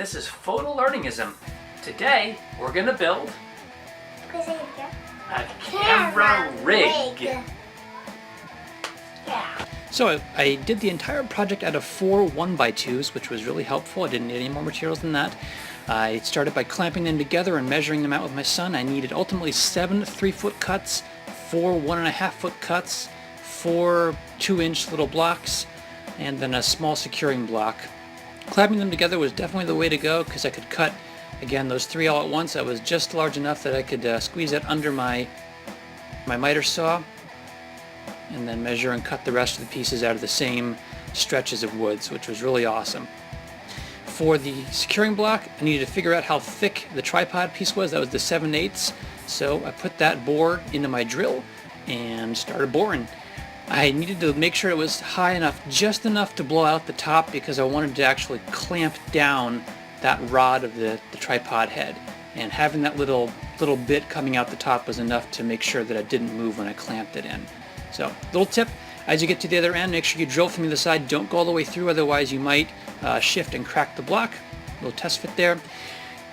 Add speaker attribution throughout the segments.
Speaker 1: this is Photolearningism. Today we're going to build a camera rig. Yeah. So I did the entire project out of 4 1x2s, which was really helpful. I didn't need any more materials than that. I started by clamping them together and measuring them out with my son. I needed ultimately 7 3-foot cuts, 4 1.5-foot cuts, 4 2-inch little blocks, and then a small securing block. Clamping them together was definitely the way to go because I could cut, again, those 3 all at once. That was just large enough that I could squeeze it under my miter saw and then measure and cut the rest of the pieces out of the same stretches of woods, which was really awesome. For the securing block, I needed to figure out how thick the tripod piece was. That was the 7/8, so I put that bore into my drill and started boring. I needed to make sure it was high enough, just enough to blow out the top, because I wanted to actually clamp down that rod of the tripod head. And having that little bit coming out the top was enough to make sure that it didn't move when I clamped it in. So, little tip, as you get to the other end, make sure you drill from the other side. Don't go all the way through, otherwise you might shift and crack the block. Little test fit there.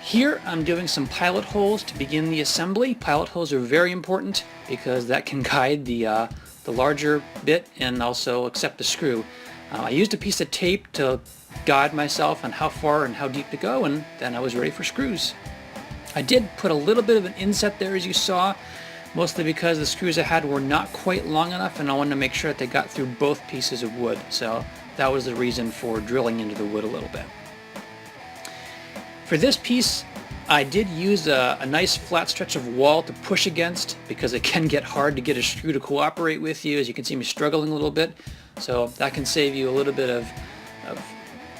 Speaker 1: Here I'm doing some pilot holes to begin the assembly. Pilot holes are very important because that can guide the larger bit and also accept the screw. I used a piece of tape to guide myself on how far and how deep to go, and then I was ready for screws. I did put a little bit of an inset there, as you saw, mostly because the screws I had were not quite long enough and I wanted to make sure that they got through both pieces of wood. So that was the reason for drilling into the wood a little bit. For this piece, I did use a nice flat stretch of wall to push against because it can get hard to get a screw to cooperate with you. As you can see me struggling a little bit, so that can save you a little bit of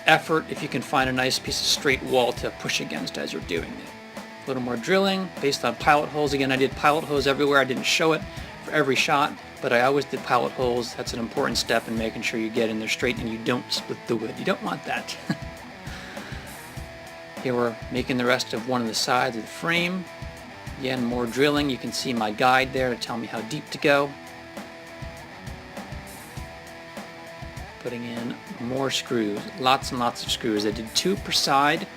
Speaker 1: effort if you can find a nice piece of straight wall to push against as you're doing it. A little more drilling based on pilot holes. Again, I did pilot holes everywhere. I didn't show it for every shot, but I always did pilot holes. That's an important step in making sure you get in there straight and you don't split the wood. You don't want that. Here we're making the rest of one of the sides of the frame. Again, more drilling. You can see my guide there to tell me how deep to go. Putting in more screws, lots and lots of screws. I did 2 per side.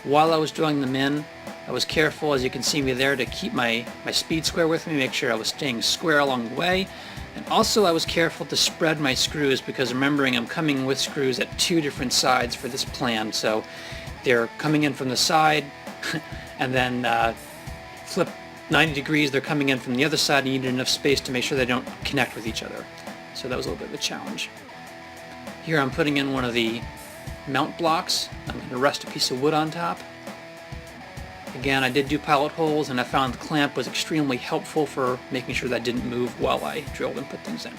Speaker 1: While I was drilling them in, I was careful, as you can see me there, to keep my speed square with me, make sure I was staying square along the way. And also I was careful to spread my screws because, remembering, I'm coming with screws at 2 different sides for this plan. So they're coming in from the side and then flip 90 degrees, they're coming in from the other side, and you need enough space to make sure they don't connect with each other. So that was a little bit of a challenge. Here I'm putting in one of the mount blocks. I'm going to rest a piece of wood on top. Again, I did do pilot holes, and I found the clamp was extremely helpful for making sure that didn't move while I drilled and put things in.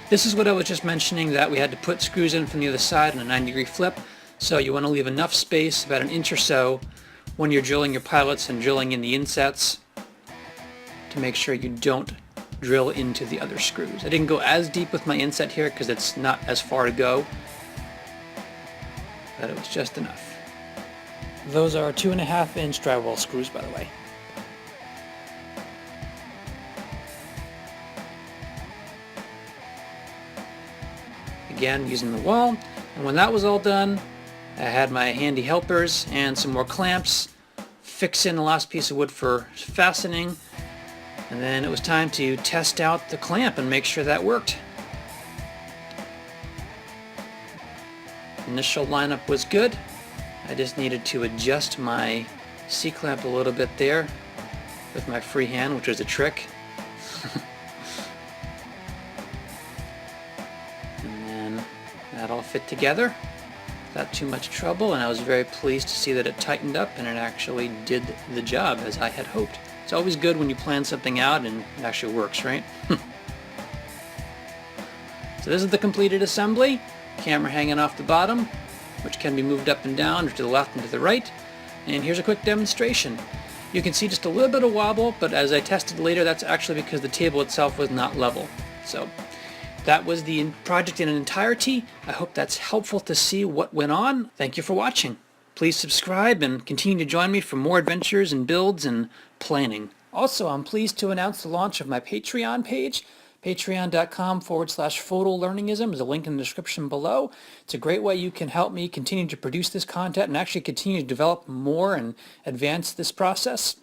Speaker 1: This is what I was just mentioning, that we had to put screws in from the other side in a 90-degree flip. So you want to leave enough space, about 1 inch or so, when you're drilling your pilots and drilling in the insets, to make sure you don't drill into the other screws. I didn't go as deep with my inset here because it's not as far to go, but it was just enough. Those are 2.5-inch drywall screws, by the way. Again, using the wall, and when that was all done, I had my handy helpers and some more clamps, fix in the last piece of wood for fastening, and then it was time to test out the clamp and make sure that worked. Initial lineup was good. I just needed to adjust my C-clamp a little bit there with my free hand, which was a trick. And then that all fit together without too much trouble, and I was very pleased to see that it tightened up and it actually did the job as I had hoped. It's always good when you plan something out and it actually works, right? So this is the completed assembly. Camera hanging off the bottom, which can be moved up and down, or to the left and to the right. And here's a quick demonstration. You can see just a little bit of wobble, but as I tested later, that's actually because the table itself was not level. So that was the project in entirety. I hope that's helpful to see what went on. Thank you for watching. Please subscribe and continue to join me for more adventures and builds and planning. Also, I'm pleased to announce the launch of my Patreon page. Patreon.com/Photolearningism is a link in the description below. It's a great way you can help me continue to produce this content and actually continue to develop more and advance this process.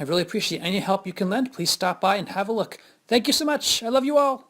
Speaker 1: I really appreciate any help you can lend. Please stop by and have a look. Thank you so much. I love you all.